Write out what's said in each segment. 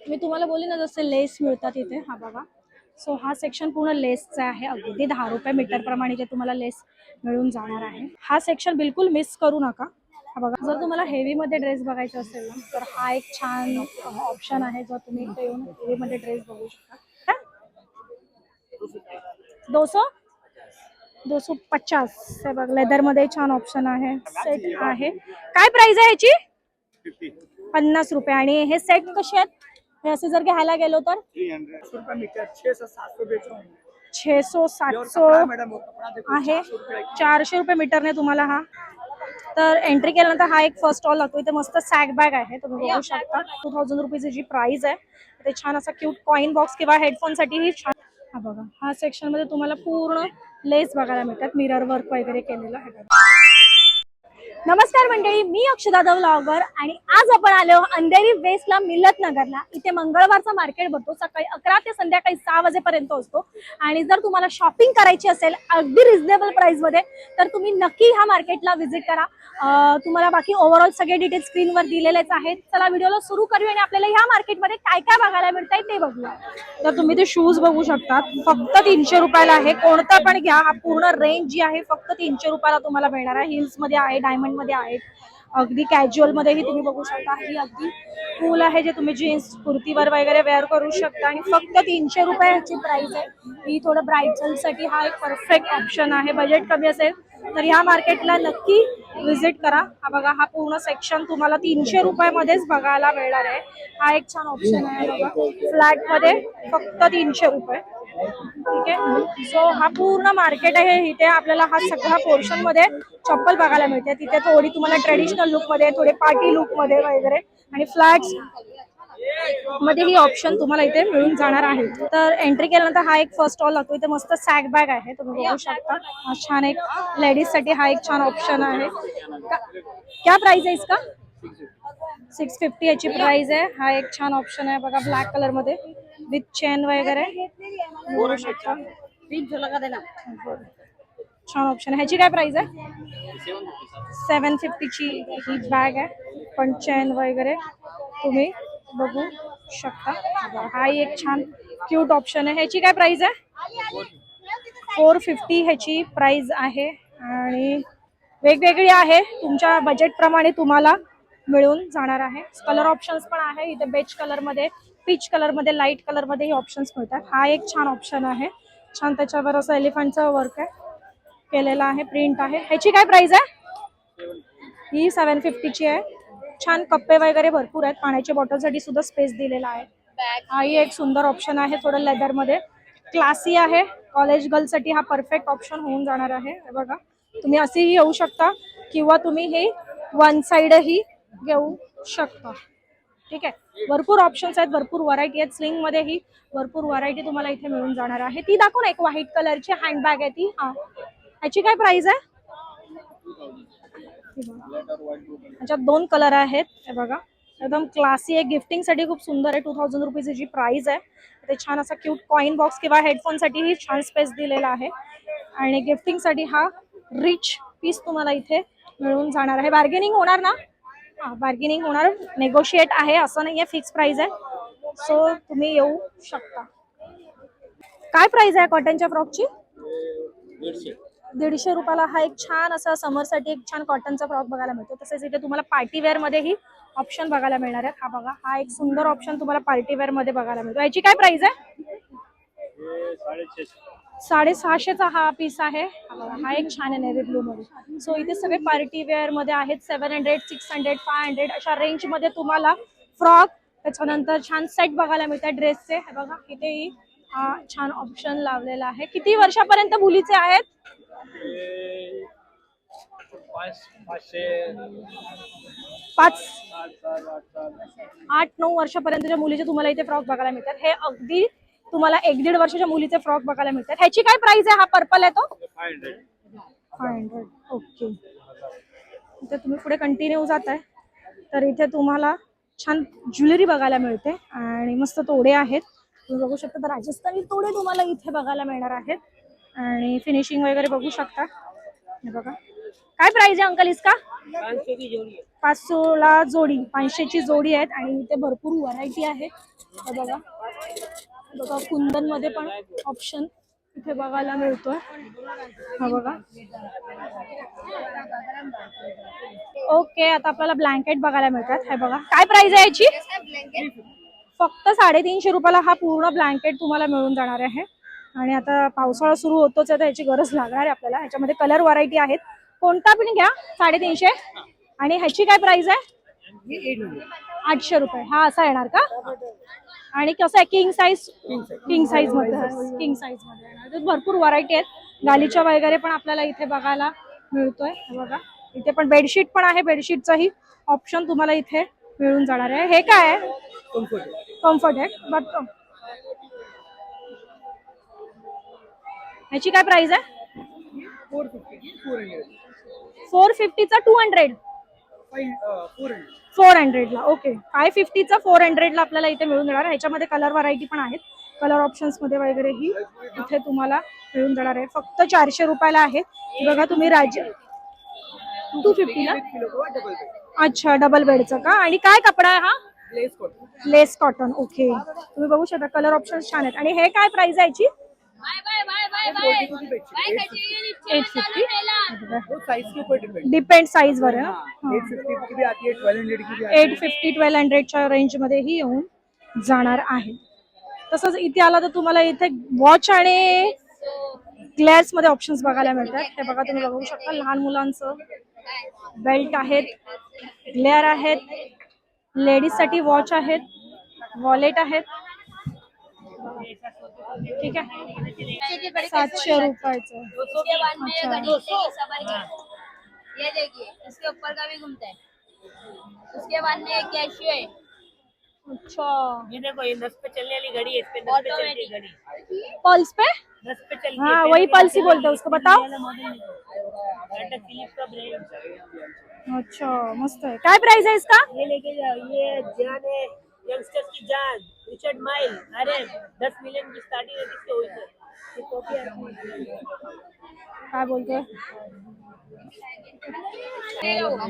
मी तुम्हाला बोलली ना जसे लेस मिळतात इथे, हा बघा. सो हा सेक्शन पूर्ण लेसचा आहे, अगदी 10 रुपये मीटर प्रमाणे जे तुम्हाला लेस मिळून जाणार आहे. हा सेक्शन बिलकुल मिस करू नका. हा बघा, जर तुम्हाला हेवी मध्ये ड्रेस बघायचा असेल ना तर हा एक छान ऑप्शन आहे, जो तुम्ही इथे येऊन हेवी मध्ये ड्रेस बघू शकता. 250 हे बघ, लेदर मध्ये छान ऑप्शन आहे, सेट आहे. काय प्राइस आहे ह्याची? 50 रुपये. आणि हे सेट कसे आहेत? हे असे जर घ्यायला गेलो तर 600-700 आहे. 400 रुपये मीटरने तुम्हाला हा. तर एंट्री केल्यानंतर हा एक फर्स्ट स्टॉल लागतो. इथे मस्त सॅक बॅग आहे, तुम्ही बघू शकता. 2000 रुपीची जी प्राइस आहे. ते छान असा क्यूट कॉइन बॉक्स किंवा हेडफोन साठी ही छान. हा बघा, हा सेक्शन मध्ये तुम्हाला पूर्ण लेस बघायला मिळतात, मिरर वर्क वगैरे केलेलं आहे. नमस्कार मंडळी, मी अक्षदा द व्लॉगर आणि आज आपण आलो अंधेरी वेस्टला मिलत नगरला. इथे मंगळवारचा मार्केट भरतो, सकाळी 11 ते संध्याकाळी 6 वाजेपर्यंत असतो. आणि जर तुम्हाला शॉपिंग करायची असेल अगदी रिझनेबल प्राइस मध्ये तर तुम्ही नक्की ह्या मार्केटला व्हिजिट करा. तुम्हाला बाकी ओव्हरऑल सगळे डिटेल्स स्क्रीनवर दिलेलेच आहेत. चला व्हिडिओला सुरू करूया आणि आपल्याला ह्या मार्केटमध्ये काय काय बघायला मिळतंय ते बघूया. तर तुम्ही ते शूज बघू शकता, फक्त 300 रुपयाला आहे. कोणता पण घ्या, हा पूर्ण रेंज जी आहे फक्त 300 रुपयाला तुम्हाला मिळणार आहे. हिल्स मध्ये आहे, डायमंड मध्ये आहे, अगदी कॅज्युअल मध्येही तुम्ही बघू शकता. ही अगदी कूल आहे, जे तुम्ही जीन्स कुर्तीवर वगैरे वेअर करू शकता. आणि फक्त 300 रुपयाची प्राइस आहे. ही थोडं ब्रायडल साठी हा एक परफेक्ट ऑप्शन आहे. बजेट कमी असेल तर ह्या मार्केटला नक्की व्हिजिट करा. हा बघा, हा पूर्ण सेक्शन तुम्हाला 300 रुपयामध्येच बघायला मिळणार आहे. हा एक छान ऑप्शन आहे बघा, फ्लॅट मध्ये फक्त 300 रुपये. ठीक आहे. सो हा पूर्ण मार्केट आहे. इथे आपल्याला हा सगळा पोर्शन मध्ये चप्पल बघायला मिळते. तिथे थोडी तुम्हाला ट्रेडिशनल लुक मध्ये, थोडे पार्टी लुक मध्ये वगैरे आणि फ्लॅट्स मध्ये ही ऑप्शन तुम्हाला इथे मिळून जाणार आहे. तर एंट्री केल्यानंतर हा एक फर्स्ट स्टॉल लागतो. इथे मस्त सॅक बॅग आहे, तुम्ही बघू शकता. हा छान एक लेडीज साठी हा एक छान ऑप्शन आहे. क्या प्राइस आहे इसका? 650 याची प्राइस आहे. हा एक छान ऑप्शन आहे बघा, ब्लॅक कलर मध्ये विथ चेन वगैरे. छान ऑप्शन आहे. ह्याची काय प्राइस आहे? 750 ची ही बॅग आहे, पण चेन वगैरे तुम्ही बघू शकता. हा एक छान क्यूट ऑप्शन आहे. ह्याची काय प्राइस आहे? 450 ह्याची प्राइस आहे. आणि वेगवेगळी आहे, तुमच्या बजेट प्रमाणे तुम्हाला मिळून जाणार आहे. कलर ऑप्शन्स पण आहे इथे, बेज कलर मध्ये, पीच कलर मध्ये, लाईट कलर मध्ये हे ऑप्शन्स मिळतात. हा एक छान ऑप्शन आहे. छान त्याच्यावर असं एलिफंटचं वर्क आहे केलेला आहे, प्रिंट आहे. ह्याची काय प्राइस आहे? ही 750 ची आहे. छान कप्पे वगैरे भरपूर आहेत, पाण्याच्या बॉटल साठी सुद्धा स्पेस दिलेला आहे. हाही एक सुंदर ऑप्शन आहे, थोडं लेदर मध्ये, क्लासी आहे. कॉलेज गर्ल साठी हा परफेक्ट ऑप्शन होऊन जाणार आहे. बघा, तुम्ही असेही येऊ शकता किंवा तुम्ही हे वन साइड ही घेऊ शकता. ठीक आहे. भरपूर ऑप्शन्स आहेत, भरपूर व्हरायटी आहेत. स्लिंग मध्ये ही भरपूर व्हरायटी तुम्हाला इथे मिळून जाणार आहे. ती दाखव ना, एक व्हाईट कलरची हँडबॅग आहे ती. ह्याची काय प्राइस आहे? ह्याच्यात 2 कलर आहेत. हे बघा, एकदम क्लासी आहे, गिफ्टिंग साठी खूप सुंदर आहे. 2000 रुपीची जी प्राइस आहे. ते छान असा क्यूट कॉइन बॉक्स किंवा हेडफोन साठी ही छान स्पेस दिलेला आहे. आणि गिफ्टिंग साठी हा रिच पीस तुम्हाला इथे मिळून जाणार आहे. बार्गेनिंग होणार ना? हा, बार्गेनिंग होणार, नेगोशिएट आहे, असं नाहीये फिक्स प्राइस आहे. सो तुम्ही येऊ शकता. काय प्राइस आहे कॉटनच्या फ्रॉकची? 150 रुपयाला हा एक छान असा समर साठी एक छान कॉटनचा फ्रॉक बघायला मिळतो. तसेच इथे तुम्हाला पार्टी वेअर मध्ये ही ऑप्शन बघायला मिळणार आहे. हा बघा, हा एक सुंदर ऑप्शन तुम्हाला पार्टी वेअर मध्ये बघायला मिळतो. याची काय प्राइस आहे? 650चा हा पीस आहे. हा एक छान आहे नेव्ही ब्लू मध्ये. सो इथे सगळे पार्टी वेअर मध्ये आहेत. 700, 600, 500 अशा रेंज मध्ये तुम्हाला फ्रॉक, त्याच्यानंतर छान सेट बघायला मिळतात ड्रेसचे. हे बघा, इथेही हा छान ऑप्शन लावलेला आहे. किती वर्षापर्यंत मुलीचे आहेत? 8-9 वर्षापर्यंतच्या मुलीचे तुम्हाला इथे फ्रॉक बघायला मिळतात. हे अगदी तुम्हाला 1-1.5 वर्षाच्या मुलीचे फ्रॉक बघायला मिळतात. ह्याची काय प्राइस आहे? हा पर्पल आहे तो 500. ओके. इथे तुम्ही पुढे कंटिन्यू जात आहे तर इथे तुम्हाला छान ज्वेलरी बघायला मिळते आणि मस्त तोडे आहेत, तुम्ही बघू शकता. तर राजस्थानी तोडे तुम्हाला इथे बघायला मिळणार आहेत. आणि फिनिशिंग वगैरे बघू शकता. हे बघा, काय प्राइस आहे अंकल इसका? 500 की जोड़ी है। 500 ला जोडी, 500 ची जोडी आहेत आणि इथे भरपूर व्हरायटी आहे. हे बघा बघा कुंदन मध्ये पण ऑप्शन इथे बघायला मिळतोय. हा बघा. ओके, आता आपल्याला ब्लँकेट बघायला मिळतात. हे बघा काय प्राइस आहे याची? फक्त 350 रुपयाला हा पूर्ण ब्लँकेट तुम्हाला मिळून जाणार आहे. आणि आता पावसाळा सुरू होतोच आहे तर याची गरज लागणार आहे आपल्याला. ह्याच्यामध्ये कलर व्हरायटी आहेत, कोणता पण घ्या 350. आणि ह्याची काय प्राइस आहे? 800 रुपये. हा असा येणार का? आणि कसं आहे किंग साईज? किंग साईज मध्ये, किंग साईज मध्ये भरपूर व्हरायटी आहेत. गालीच्या वगैरे पण आपल्याला इथे बघायला मिळतोय. बघा इथे पण बेडशीट पण आहे, बेडशीटचाही ऑप्शन तुम्हाला इथे मिळून जाणार आहे. हे काय आहे? कम्फर्ट आहे. बट ह्याची काय प्राइस आहे? 450 चा 200, 400 ला. ओके, 550 चा 400 ला आपल्याला इथे मिळून जाणार. ह्याच्यामध्ये कलर व्हरायटी पण आहेत, कलर ऑप्शन्स मध्ये वगैरे ही इथे तुम्हाला मिळून जाणार आहे. फक्त 400 रुपयाला आहे. बघा तुम्ही 250 ला. अच्छा, डबल बेडचं का? आणि काय कपडा आहे हा? लेस कॉटन. ओके, तुम्ही बघू शकता कलर ऑप्शन छान आहेत. आणि हे काय प्राइस आहे याची? 850. डिपेंड साइज वर आहे. 850-1200 च्या रेंज मध्ये ही येऊन जाणार आहे. तसंच इथे आला तर तुम्हाला इथे वॉच आणि ग्लास मध्ये ऑप्शन्स बघायला मिळतात. हे बघा तुम्ही बघू शकता लहान मुलांचं बेल्ट आहेत, ग्लेअर आहेत, लेडीज साठी वॉच आहेत, वॉलेट आहेत. ठीक आहे, 700 रुपयाचं. ये देखिए, इसके ऊपर का भी घूमता है। उसके बाद में एक कैशियो है। अच्छा, ये देखो, ये 10 पे चलने वाली घड़ी है, इस पे 10 पे चलती है घड़ी। पल्स पे? 10 पे चलती है। हाँ वही पल्स ही बोलते हैं उसको, बताओ। अच्छा, मस्त है. काय प्राइस है इसका? ये लेके जाओ, ये जान है यंगस्टर्स की जान, रिचर्ड माइल। अरे 10 मिलियन की स्टार्टिंग है किससे हुई थी? ये कॉपी आती है। काय बोलतोय?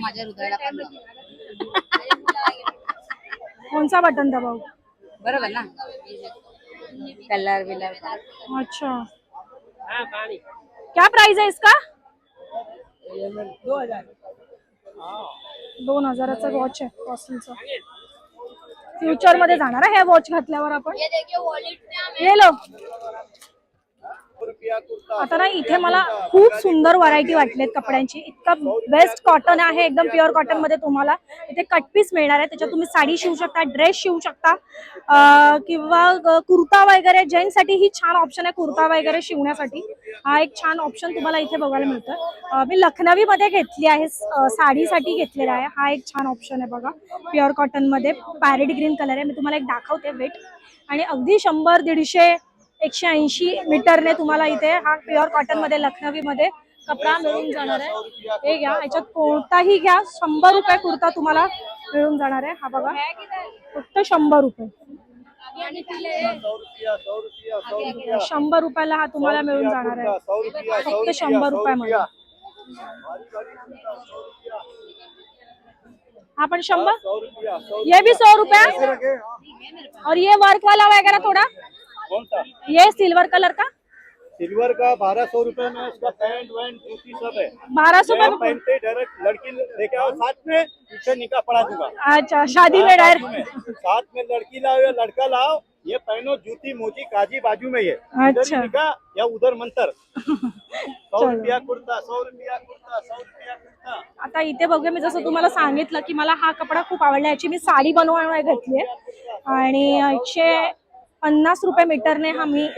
माझ्या हृदयाला काढलं. कोणचा बटन दबाव? बरोबर ना? कलर बिलर. अच्छा, हाँ पानी। क्या प्राइस है इसका? 2000। 2000चा वॉच आहे कॉस्टलीचा. फ्युचर मध्ये जाणार आहे हे वॉच घातल्यावर आपण. ये देखिए वॉलेट में हमें ये लो. आता ना इथे मला खूप सुंदर व्हरायटी वाटलेत कपड्यांची. इतका बेस्ट कॉटन आहे, एकदम प्युअर कॉटन मध्ये तुम्हाला इथे कट पीस मिळणार आहे. त्याच्यात तुम्ही साडी शिवू शकता, ड्रेस शिवू शकता, किंवा कुर्ता वगैरे. जेंट्स साठी ही छान ऑप्शन आहे कुर्ता वगैरे शिवण्यासाठी. हा एक छान ऑप्शन तुम्हाला इथे बघायला मिळतोय. मी लखनवी मध्ये घेतली आहे, साडीसाठी घेतलेला आहे. हा एक छान ऑप्शन आहे बघा, प्युअर कॉटन मध्ये पॅरेट ग्रीन कलर आहे. मी तुम्हाला एक दाखवते वेट. आणि अगदी 100-150 180 मीटरने तुम्हाला इथे हा प्युअर कॉटन मध्ये लखनवी मध्ये कपडा मिळून जाणार आहे. हे घ्या, याच्यात कोणताही घ्या, 100 रुपये कुर्ता तुम्हाला मिळून जाणार आहे. हा बघा फक्त 100 रुपये. 100 रुपयाला हा तुम्हाला मिळून जाणार आहे, फक्त 100 रुपयामध्ये. हा पण 100, ये भी 100 रुपया. और ये वर्क वाला वगैरह थोड़ा, कौन सा? ये सिल्वर कलर का? सिल्वर का 1200 रुपए में, उसका पैंट वैंट जूती सब है। 1200 मैं का पहनते डायरेक्ट लड़की लेके आओ साथ में, पीछे निकाह पढ़ा दूंगा। अच्छा, शादी में डायरेक्ट. साथ में लड़की लाओ या लड़का लाओ, ये पहनो, जूती मोजी काजी बाजू में, ये इधर अच्छा. ही निकाह या उधर मंतर। 100 रुपया कुर्ता, 100 रुपया कुर्ता, 100 रुपया कुर्ता। आता इथे बघूया, मी जसं तुम्हाला सांगितलं की मला हा कपडा खूप आवडला. याची मी साडी बनवायला घेतली आहे आणि 150 रुपये मीटरने हा मी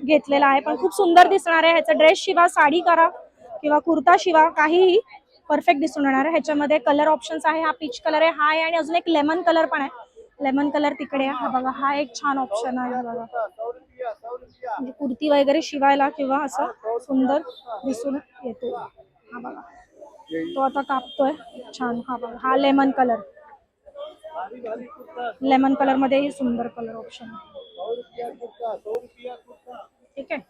घेतलेला आहे. पण खूप सुंदर दिसणार आहे. ह्याचा ड्रेस शिवा, साडी करा किंवा कुर्ता शिवा, काहीही परफेक्ट दिसून येणार आहे. ह्याच्यामध्ये कलर ऑप्शन्स आहे. हा पीच कलर आहे, हा आहे, आणि अजून एक लेमन कलर पण आहे. लेमन कलर तिकडे आहे. हा बघा, हा एक छान ऑप्शन आहे बघा, म्हणजे कुर्ती वगैरे शिवायला किंवा असं सुंदर दिसून येतो. हा बघा, तो आता कापतोय छान. हा बघा, हा लेमन कलर, लेमन कलर मध्ये ही सुंदर कलर ऑप्शन आहे. ठीक आहे,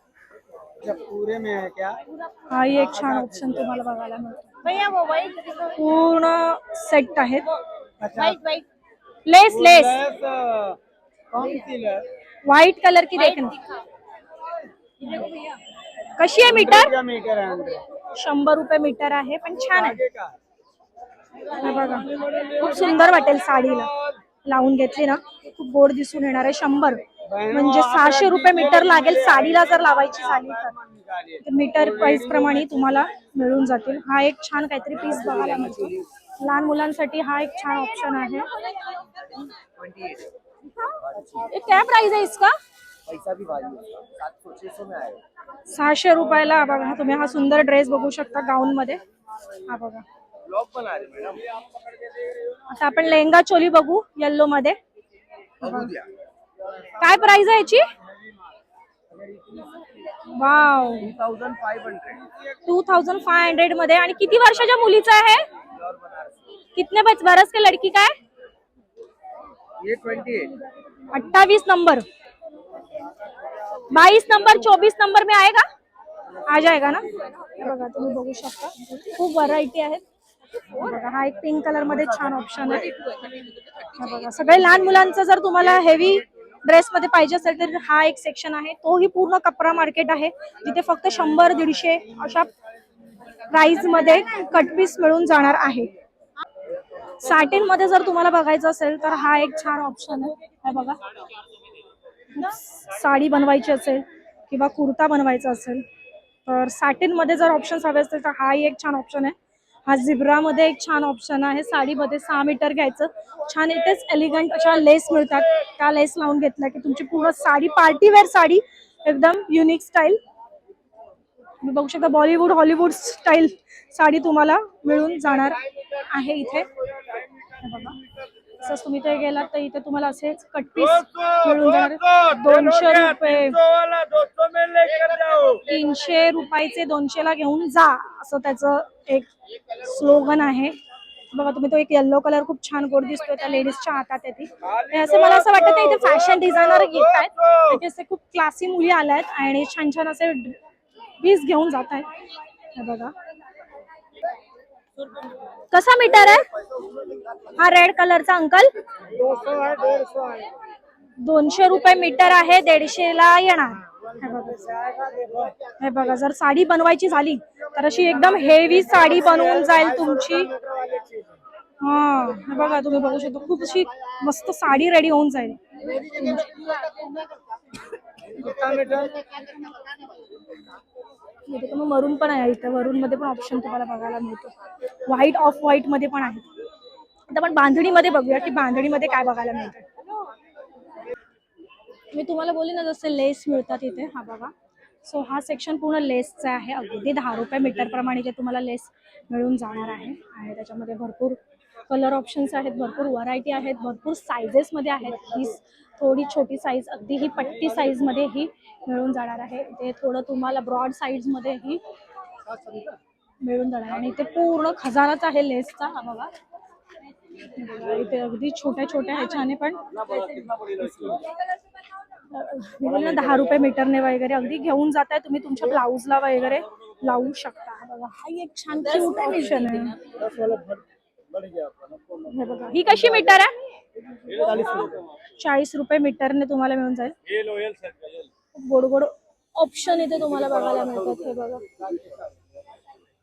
पूरे में है क्या? हा एक छान ऑप्शन तुम्हाला बघायला मिळतो. भैया वो व्हाइट पूर्ण सेट आहेत. व्हाइट व्हाइट लेस लेस कौन सी लेस? व्हाइट कलर की देखना. कशी आहे मीटर? क्या मीटर है 100 रुपये मीटर आहे, पण छान आहे. आगे का? हे बघा, खूप सुंदर वाटेल साडीला लावून घेतली ना, खूप गोड दिसून येणार आहे. 100 म्हणजे 600 रुपये मीटर लागेल साडीला जर लावायची झाली तर. मीटर प्राइस प्रमाणे तुम्हाला मिळून जातील. हा एक छान काहीतरी पीस बघायला मिळतो. लहान मुलांसाठी हा एक छान ऑप्शन आहे. ये क्या प्राइस है इसका? पैसा भी भारी है, 700-600 में आएगा. 600 रुपयाला बघा तुम्ही हा सुंदर ड्रेस बघू शकता गाऊन मध्ये. हा बघा, ब्लॉक बना रहे मैडम. आता आपण लेहंगा चोली बघू येल्लो मध्ये. बघू द्या. काय प्राइस आहे याची? वाव, 2500 मध्ये. आणि किती वर्षाच्या मुलीचं आहे? कितने बरस के लड़की का है? ये 28. 28 नंबर, 22 नंबर, 24 नंबर में आएगा, आ जाएगा ना. हे बघा तुम्ही बघू शकता खूप व्हरायटी आहेत. बघा हा एक पिंक कलर मध्ये छान ऑप्शन आहे. हे बघा सगळे लहान मुलांचं जर तुम्हाला हेवी ड्रेस मध्ये पाहिजे असेल तर हा एक सेक्शन आहे. तोही पूर्ण कपडा मार्केट आहे जिथे फक्त 100-150 अशा प्राइस मध्ये कटपीस मिळून जाणार आहे. सॅटिन मध्ये जर तुम्हाला बघायचं असेल तर हा एक छान ऑप्शन आहे. हे बघा, साडी बनवायची असेल किंवा कुर्ता बनवायचा असेल तर सॅटिन मध्ये जर ऑप्शन हवे असतील तर हा एक छान ऑप्शन आहे. हा झिब्रा मध्ये एक छान ऑप्शन आहे. साडीमध्ये 6 मीटर घ्यायचं. छान इथेच एलिगंट अशा लेस मिळतात, त्या लेस लावून घेतल्या की तुमची पूर्ण साडी पार्टी वेअर साडी एकदम युनिक स्टाईल. तुम्ही बघू शकता बॉलिवूड हॉलिवूड स्टाईल साडी तुम्हाला मिळून जाणार आहे इथे. बघा तसंच तुम्ही ते गेलात तर इथे तुम्हाला असेच कटपीस मिळून जाणार. 200 रुपये, 300 रुपयाचे 200 ला घेऊन जा असं त्याचं एक स्लोगन आहे. बघा तुम्ही तो एक येल्लो कलर खूप छान गोड दिसतोय त्या लेडीजच्या हातात आहे ती. असं मला असं वाटतं इथे फॅशन डिझायनर येत आहेत, असे खूप क्लासी मुली आल्यात आणि छान छान असे पीस घेऊन जात आहेत. हे बघा कसा मीटर आहे हा रेड कलरचा अंकल? 200 रुपये मीटर आहे, 150 ला येणार. हे बघा जर साडी बनवायची झाली तर अशी एकदम हेवी साडी बनवून जाईल तुमची. हा हे बघा तुम्ही बघू शकता खूप अशी मस्त साडी रेडी होऊन जाईल. इथे तुम्ही मरून पण आहे, इथे मरून मध्ये पण ऑप्शन तुम्हाला बघायला मिळतो. व्हाईट ऑफ व्हाईट मध्ये पण आहे. आता आपण बांधणी मध्ये बघूया की बांधणी मध्ये काय बघायला मिळतं. मी तुम्हाला बोलले ना जसे लेस मिळतात इथे. हा बघा, सो हा सेक्शन पूर्ण लेसचा आहे. अगदी 10 रुपये मीटर प्रमाणे जे तुम्हाला लेस मिळून जाणार आहे. आणि त्याच्यामध्ये भरपूर कलर ऑप्शन्स आहेत, भरपूर व्हरायटी आहेत, भरपूर सायझेस मध्ये आहेत. ही थोडी छोटी साईज, अगदी ही पट्टी साईज मध्ये ही मिळून जाणार आहे. ते थोडं तुम्हाला ब्रॉड साईज मध्ये ही मिळून जाणार. आणि इथे पूर्ण खजानाच आहे लेसचा. हा बघा इथे अगदी छोट्या छोट्या ह्याच्याने पण 10 रुपये मीटरने वगैरे अगदी घेऊन जाताय तुम्ही तुमच्या ब्लाऊजला वगैरे लावू शकता. बघा हा एक छान क्यूट ऑप्शन आहे. हे बघा ही कशी मीटर आहे? 40 रुपये मीटरने तुम्हाला मिळून जाईल. गोड गोड ऑप्शन इथे तुम्हाला बघायला मिळतात. हे बघा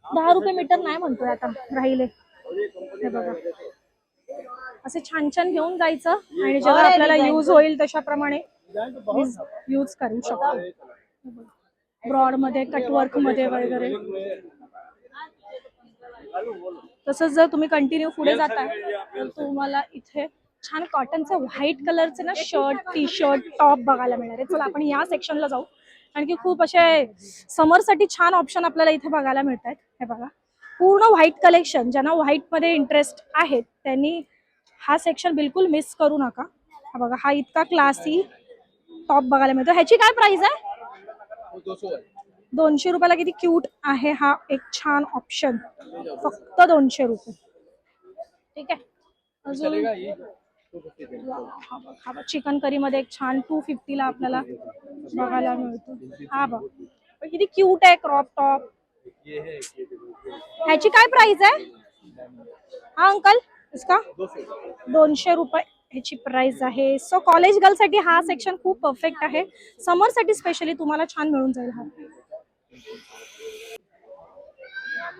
10 रुपये मीटर नाही म्हणतोय आता राहिले. हे बघा असे छान छान घेऊन जायचं आणि जेव्हा आपल्याला यूज होईल तशा प्रमाणे यूज करू शकतो. ब्रॉड मध्ये, कटवर्क मध्ये वगैरे. तसंच जर तुम्ही कंटिन्यू पुढे जाताय तर तुम्हाला इथे छान कॉटनचं व्हाईट कलरचे ना शर्ट, टी शर्ट, टॉप बघायला मिळणार आहे. चला आपण या सेक्शनला जाऊ. कारण की खूप असे समरसाठी छान ऑप्शन आपल्याला इथे बघायला मिळत आहेत. हे बघा पूर्ण व्हाईट कलेक्शन. ज्यांना व्हाईट मध्ये इंटरेस्ट आहेत त्यांनी हा सेक्शन बिलकुल मिस करू नका. हा बघा हा इतका क्लासी टॉप बघायला मिळतो. ह्याची काय प्राइस आहे? 200 रुपयाला. किती क्यूट आहे हा एक छान ऑप्शन, फक्त 200 रुपये. ठीक आहे. अजून चिकन करी मध्ये एक छान 250 ला आपल्याला बघायला मिळतो. हा बघ किती क्यूट आहे क्रॉप टॉप. ह्याची काय प्राइस आहे हा अंकल इसका 200 रुपये ह्याची प्राइस आहे. सो कॉलेज गर्ल साठी हा सेक्शन खूप परफेक्ट आहे. समर साठी स्पेशली तुम्हाला छान मिळून जाईल हा.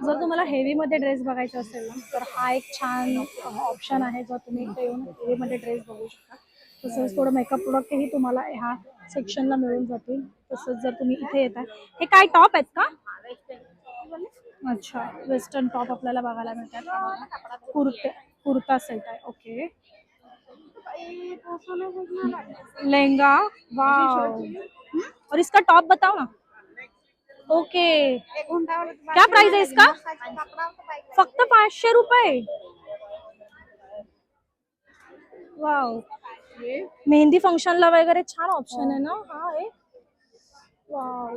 जर तुम्हाला हेवी मध्ये ड्रेस बघायचा असेल ना तर हा एक छान ऑप्शन आहे. जर तुम्ही इथे येऊन हेवी मध्ये ड्रेस बघू शकता. तसंच थोडं मेकअप प्रोडक्टही तुम्हाला ह्या सेक्शनला मिळून जातील. तसंच जर तुम्ही इथे येता, हे काय टॉप आहेत का? अच्छा, वेस्टर्न टॉप आपल्याला बघायला मिळतात. कुर्ता सेट है. Okay, lehenga, wow. और इसका टॉप बताओ ना. ओके, क्या प्राइस है इसका? फक्त 500 रुपये. वाव, मेहंदी फंक्शनला वगैरे छान ऑप्शन आहे ना हा एक. वाव,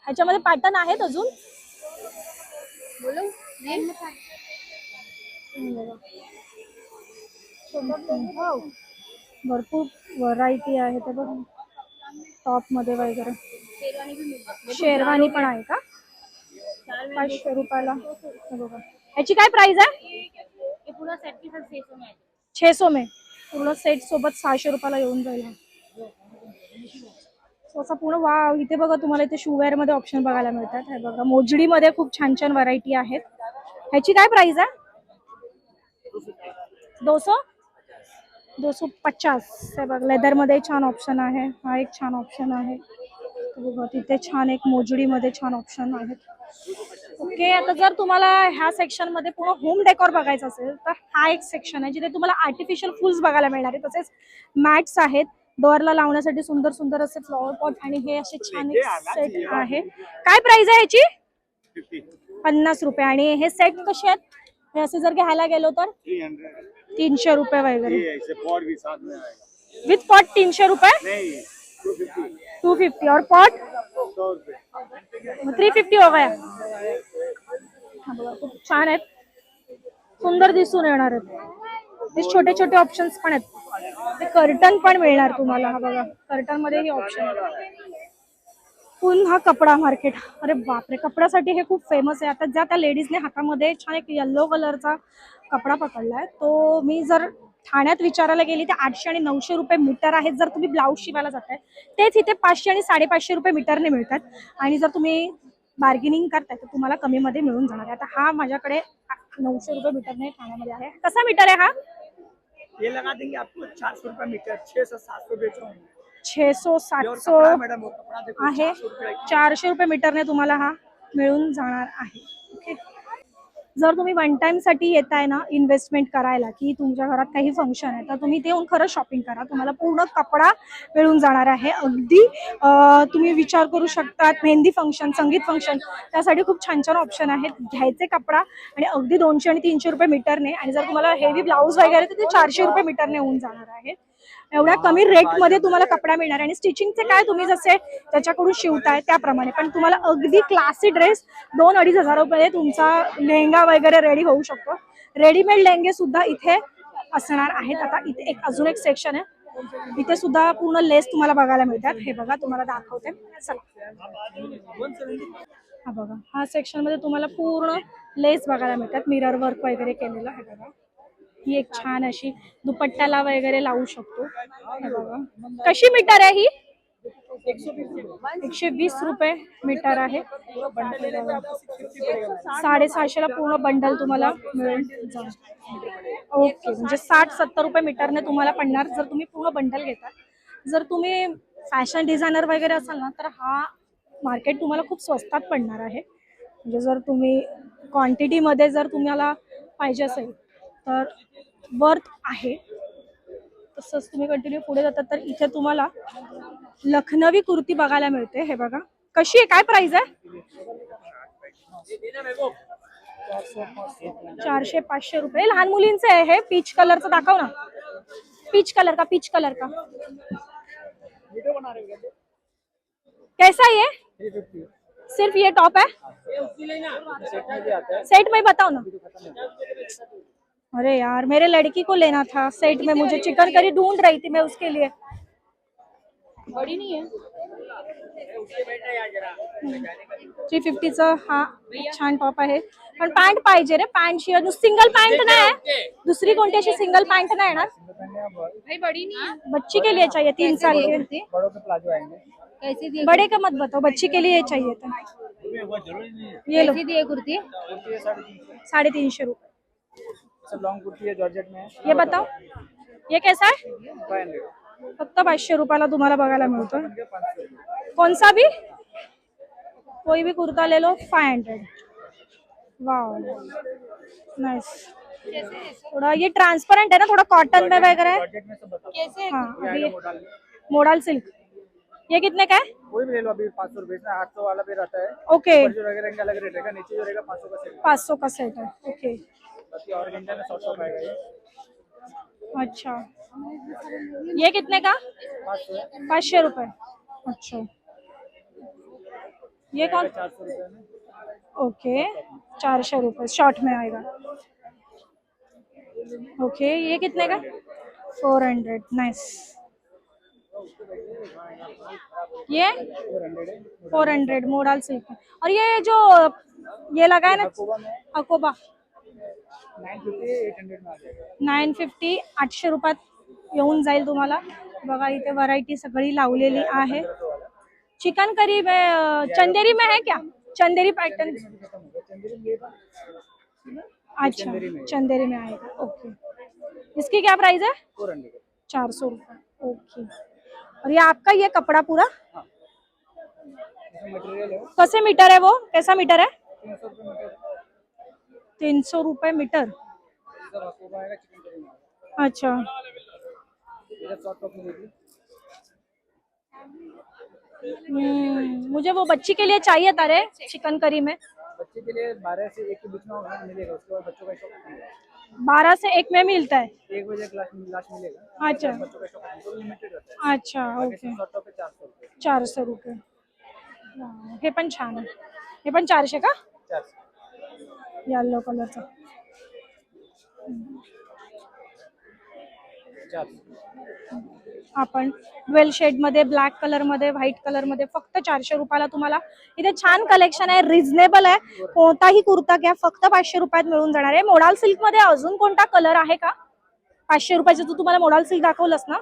ह्याच्यामध्ये पॅटर्न आहेत अजून. वाव, भरपूर व्हरायटी आहे ते बघ. टॉप मध्ये वगैरे शेरवानी पण आहे का? 500 रुपयाला. हे बघा, ह्याची काय प्राइस आहे? ये पूरा सेट के साथ 600 में है. 600 में पूर्ण सेट सोबत 600 रुपयाला येऊन जाईल. असं पूर्ण वाव. इथे बघा तुम्हाला इथे शूवेअर मध्ये ऑप्शन बघायला मिळतात. हे बघा, मोजडी मध्ये खूप छान छान व्हरायटी आहेत. ह्याची काय प्राइस आहे? 250. हे बघ, लेदर मध्ये छान ऑप्शन आहे. हा एक छान ऑप्शन आहे. बघा तिथे छान एक मोजडी मध्ये छान ऑप्शन आहेत. ओके, आता जर तुम्हाला ह्या सेक्शन मध्ये पूर्ण होम डेकोर बघायचं असेल तर हा एक सेक्शन आहे जिथे तुम्हाला आर्टिफिशियल फुल्स बघायला मिळणार आहे. तसेच मॅट्स आहेत डोअरला लावण्यासाठी, सुंदर सुंदर असे फ्लॉवर पॉट. आणि हे असे छान एक सेट आहे. काय प्राइस आहे ह्याची? 50 रुपये. आणि हे सेट कसे आहेत? हे असे जर घ्यायला गेलो तर 300 रुपये वगैरे. विथ पॉट 300 रुपये, 250. और पॉट 350 हो गया. हा बघा, खूप छान आहेत, सुंदर दिसून येणार आहेत. हे छोटे छोटे ऑप्शन्स पण आहेत. ते कर्टन पण मिळणार तुम्हाला. हा बघा, कर्टन मध्ये हे ऑप्शन आहे. पुन्हा कपडा मार्केट. अरे बापरे, कपड्यासाठी हे खूप फेमस आहे. आता ज्या त्या लेडीजने हातामध्ये छान एक येल्लो कलरचा कपडा पकडलाय, तो मी जर ठाण्यात विचारायला गेली तर 800 आणि 900 रुपये मीटर आहेत. जर तुम्ही ब्लाऊज शिवायला जाताय तेच इथे 500 आणि 550 रुपये मीटरने मिळतात. आणि जर तुम्ही बार्गेनिंग करताय तर तुम्हाला कमी मध्ये मिळून जाणार आहे. आता हा माझ्याकडे 900 रुपये मीटरने ठाण्यामध्ये आहे. कसा मीटर आहे हा? ये लगा देंगे आपको 400 रुपये मीटर, 600-700 बेच रहे हैं. 600-700 मैडम वो कपड़ा देखो आहे. 400 रुपये. 400 रुपये मीटरने तुम्हाला हा मिळून जाणार आहे. ओके, जर तुम्ही वन टाइम साठी येताय ना इन्व्हेस्टमेंट करायला, की तुमच्या घरात काही फंक्शन आहे, तर तुम्ही ते येऊन खरं शॉपिंग करा. तुम्हाला पूर्ण कपडा मिळून जाणार आहे. अगदी तुम्ही विचार करू शकतात मेहंदी फंक्शन, संगीत फंक्शन, त्यासाठी खूप छान छान ऑप्शन आहेत. घ्यायचे कपडा आणि अगदी 200 आणि 300 रुपये मीटरने. आणि जर तुम्हाला हेवी ब्लाऊज वगैरे तर ते 400 रुपये मीटरने होऊन जाणार आहे. एवढ्या कमी रेट मध्ये तुम्हाला कपडा मिळणार. आणि स्टिचिंगचे काय तुम्ही जसे त्याच्याकडून शिवताय त्याप्रमाणे, पण तुम्हाला अगदी क्लासी ड्रेस 2-2.5 हजार रुपये तुमचा लेहंगा वगैरे रेडी होऊ शकतो. रेडीमेड लेहंगे सुद्धा इथे असणार आहेत. आता इथे अजून एक सेक्शन आहे, इथे सुद्धा पूर्ण लेस तुम्हाला बघायला मिळतात. हे बघा, तुम्हाला दाखवते. हा बघा, हा सेक्शन मध्ये तुम्हाला पूर्ण लेस बघायला मिळतात, मिरर वर्क वगैरे केलेलं. हे बघा, ही एक छान अशी दुपट्ट्याला वगैरे लावू शकतो. हे बघा, कशी मीटर आहे ही? 120 रुपये मीटर आहे. 750 ला पूर्ण बंडल तुम्हाला मिळून जाईल. ओके, म्हणजे 60-70 रुपये मीटरने तुम्हाला पडणार जर तुम्ही पूर्ण बंडल घेता. जर तुम्ही फॅशन डिझायनर वगैरे असाल ना तर हा मार्केट तुम्हाला खूप स्वस्तात पडणार आहे. म्हणजे जर तुम्ही क्वांटिटीमध्ये जर तुम्हाला पाहिजे असेल तर वर्थ आहे. तसंच तुम्ही कंटिन्यू पुढे जातात तर इथे तुम्हाला लखनवी कुर्ती बघायला मिळते. हे बघा, कशी आहे, काय प्राइस आहे? 400-500 रुपये. लहान मुलींचे आहे हे. पीच कलरचं दाखव ना. पीच कलर का कैसा है ये? सिर्फ ये टॉप है? सेट में बताओ ना. अरे यार, मेरे लड़की को लेना था सेट में. मुझे चिकन करी ढूंढ रही थी मैं उसके लिए. बड़ी नहीं है 350चा हा छान टॉप आहे. पण पॅन्ट पाहिजे रे, पॅन्ट शिवाय सिंगल पॅन्ट नाही आहे, दुसरी कोणती अशी सिंगल पॅन्ट नाही येणार. भाई बड़ी नहीं है बच्ची के लिए चाहिए 3 साल के. बड़ों के प्लाजो आएंगे। कैसे दिए बड़े का मत बताओ, बच्ची के लिए चाहिए था. ये लो कैसे दिए कुर्ती कुर्ती है 350। 350 रुपये. सब लॉन्ग कुर्ती है जॉर्जेट में है। ये बताओ ये कैसा है. 500 फक्त 500 रुपयाला तुम्हाला बघायला मिळतो. 500। कौन सा भी कोई भी कुर्ता ले लो 500. वाह नाइस. थोड़ा ये ट्रांसपेरेंट है ना, थोड़ा कॉटन में वगैरह है. जॉर्जेट में सब बताओ। कैसे हाँ अभी मॉडल मोडल सिल्क ये कितने का है. कोई भी ले लो अभी 500 रुपए में 800 वाला भी रहता है। ओके ऊपर जो रहेगा इनका अलग रेट रहेगा, नीचे जो रहेगा 500 का सेट। 500 का सेट है. ओके बाकी ऑर्गेन्जा में 100 का आएगा ये। अच्छा ये कितने का. 500 500 रुपये. अच्छा ये कौन. 400 रुपए में। ओके 400 रुपये शॉर्ट में आएगा. ओके ये कितने का. 400. नाइस. ये 400 मोडल सिल्क. और ये जो ये लगा है ना अकोबा में अकोबा 950 800 में आ जाएगा। 950 800 रुपयात येऊन जाईल तुम्हाला. बघा इथे व्हरायटी सगळी लावलेली आहे. चिकन करी में चंदेरी में है क्या. चंदेरी पैटर्न. खत्म हो गया चंदेरी में ये था। अच्छा चंदेरी में आएगा. ओके इसकी क्या प्राइस है. 400। 400 रुपये. ओके और ये आपका ये कपड़ा पूरा इसमें मटेरियल है कैसे मीटर है, वो कैसा मीटर है. 300 रुपए मीटर। 300 रुपये मीटर. सब अकोबा आएगा चिकन करी में। अच्छा इधर शॉर्ट टॉप मिलेगी। मुझे वो बच्ची के लिए चाहिए था रे चिकन करी में. बच्चे के लिए 12 से 1 के बीच में मिलेगा, उसके बाद बच्चों का शॉप 12 से 1 में मिलता है. 1 बजे क्लास मिलेगा। अच्छा बच्चों का शॉप तो लिमिटेड रहता है। अच्छा ओके शॉर्ट टॉप पे 400 रुपए। 400 रुपये. हे पण छान आहे. हे पण 400 का. 400 येलो कलरचा. 400 आपण ड्वेल शेड मध्ये ब्लॅक कलर मध्ये व्हाईट कलर मध्ये फक्त 400 रुपयाला तुम्हाला इथे छान कलेक्शन आहे. रिझनेबल आहे. कोणताही कुर्ता घ्या फक्त 500 रुपयात मिळून जाणार आहे. मोडाल सिल्क मध्ये अजून कोणता कलर आहे का. 500 रुपयाचं तू तुम्हाला मोडाल सिल्क दाखवलंस ना.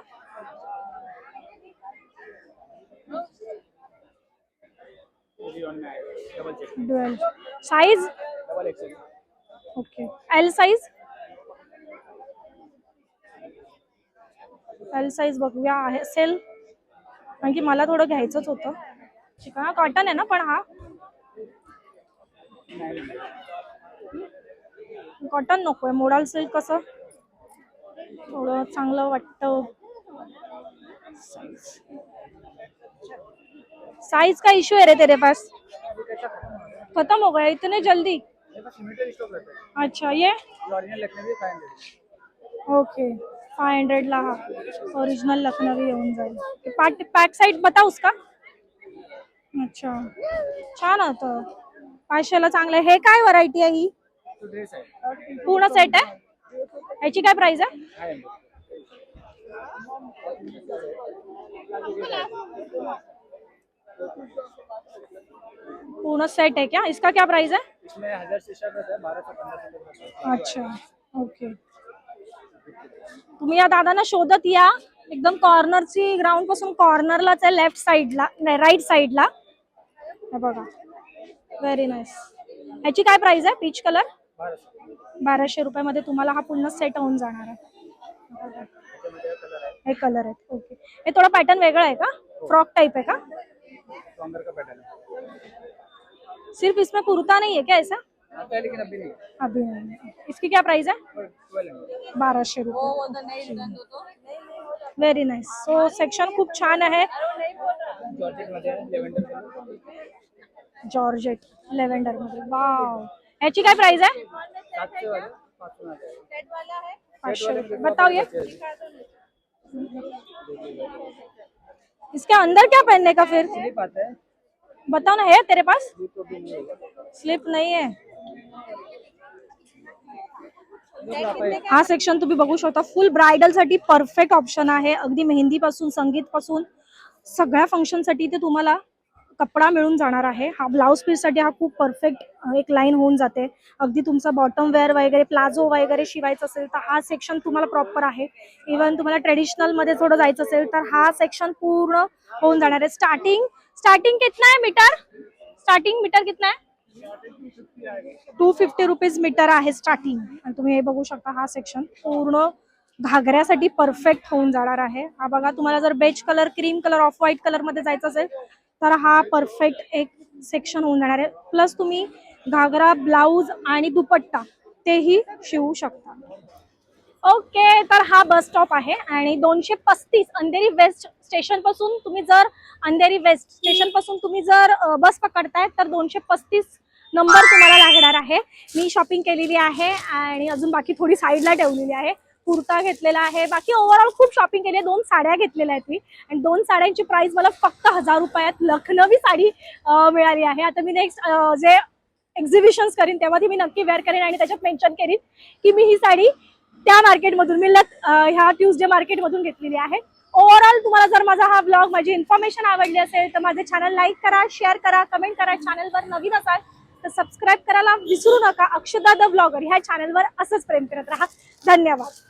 में आएगा double check dual size. Double XL. Okay L size. L size बघूया आहे असेल, कारण की मला थोडं घ्यायचंच होतं. चिकन कॉटन आहे ना पण हा कॉटन नकोय. मोडाल सिल्क कसं थोडं चांगलं वाटतं. साइज का इशू है रे तेरे पास. खत्म हो गया इतने जल्दी. मेरे पास लिमिटेड स्टॉक रहता है। अच्छा ये ओरिजिनल लखनवी 500। ओके 500 ला हा ओरिजिनल लखनवी येऊन जाईल. पॅक साइड बता उसका. अच्छा छान होतं. 500 ला चांगलं आहे. हे काय व्हरायटी आहे ही. तो ड्रेस है पूर्ण सेट आहे. याची काय प्राइस आहे. 500। पूर्ण सेट है क्या. इसका क्या प्राइस है. इसमें 1000 से स्टार्ट रहता है, 1200 1500 तक रहता है। अच्छा ओके. तुम्ही या दादांना शोधत या. एकदम कॉर्नरची ग्राउंड पासून कॉर्नरलाच आहे. लेफ्ट साइडला नाही राईट साइडला. हे बघा व्हेरी नाईस. याची काय प्राइस आहे. Peach colour 1200। 1200 रुपयामध्ये तुम्हाला हा पूर्ण सेट होऊन जाणार आहे. हे कलर आहेत. ओके हे थोडा पॅटर्न वेगळा आहे का. फ्रॉक टाइप है का. सॉन्गर का पैटर्न है। सिर्फ इसमें कुर्ता नहीं है क्या ऐसा. आता है लेकिन अभी नहीं। अभी नहीं. इसकी क्या प्राइस है. 1200। 1200 रुपये. Very nice. सो सेक्शन खूप छान आहे. जॉर्जेट मध्ये आहे, लेव्हेंडर कलर। जॉर्जेट लेव्हेंडर मध्ये. वाव याची काय प्राइस आहे. 700 वाले 500 में आ जाएगा। 500 रुपये. बताओ ये इसके अंदर क्या पहनने का फिर. स्लीप आता है। बताओ ना है तेरे पास. स्लीप तो भी नहीं होगा। स्लिप नाही आहे. हा सेक्शन तुम्ही बघू शकता. फुल ब्रायडल साठी परफेक्ट ऑप्शन आहे. अगदी मेहंदी पासून संगीत पासून सगळ्या फंक्शनसाठी ते तुम्हाला कपडा मिळून जाणार आहे. हा ब्लाऊज पीससाठी हा खूप परफेक्ट एक लाईन होऊन जाते. अगदी तुमचा बॉटम वेअर वगैरे प्लाझो वगैरे शिवायचं असेल तर हा सेक्शन तुम्हाला प्रॉपर आहे. इव्हन तुम्हाला ट्रेडिशनल मध्ये थोडं जायचं असेल तर हा सेक्शन पूर्ण होऊन जाणार आहे. स्टार्टिंग कितना है मीटर? स्टार्टिंग मीटर कितना है? 250 रुपीज मीटर आहे स्टार्टिंग. आणि तुम्ही हे बघू शकता हा सेक्शन पूर्ण घागऱ्यासाठी परफेक्ट होऊन जाणार आहे. हा बघा, तुम्हाला जर beige colour, cream colour, off white colour मध्ये जायचं असेल तर हा परफेक्ट एक सेक्शन होऊन जाणार आहे. प्लस तुम्ही घागरा, ब्लाऊज आणि दुपट्टा तेही शिवू शकता. ओके, तर हा बस स्टॉप आहे आणि 235 अंधेरी वेस्ट स्टेशन पासून तुम्ही जर बस पकडताय तर 235 नंबर तुम्हाला लागणार आहे. मी शॉपिंग केलेली आहे आणि अजून बाकी थोडी साईडला ठेवलेली आहे. कुर्ता घेतलेला आहे, बाकी ओव्हरऑल खूप शॉपिंग केली आहे. 2 साड्या घेतलेल्या आहेत मी आणि 2 साड्यांची प्राइस मला फक्त 1000 रुपयात लखनवी साडी मिळाली आहे. आता मी नेक्स्ट जे एक्झिबिशन्स करीन तेव्हा ती मी नक्की वेअर करेन आणि त्याच्यात मेन्शन करीन की मी ही साडी त्या मार्केटमधून मिळत ह्या ट्यूजडे मार्केटमधून घेतलेली आहे. ओव्हरऑल तुम्हाला जर माझा हा ब्लॉग, माझी इन्फॉर्मेशन आवडली असेल तर माझे चॅनल लाईक करा, शेअर करा, कमेंट करा. चॅनलवर नवीन असाल तर सबस्क्राईब करायला विसरू नका. अक्षदा द ब्लॉगर ह्या चॅनलवर असंच प्रेम करत राहा. धन्यवाद.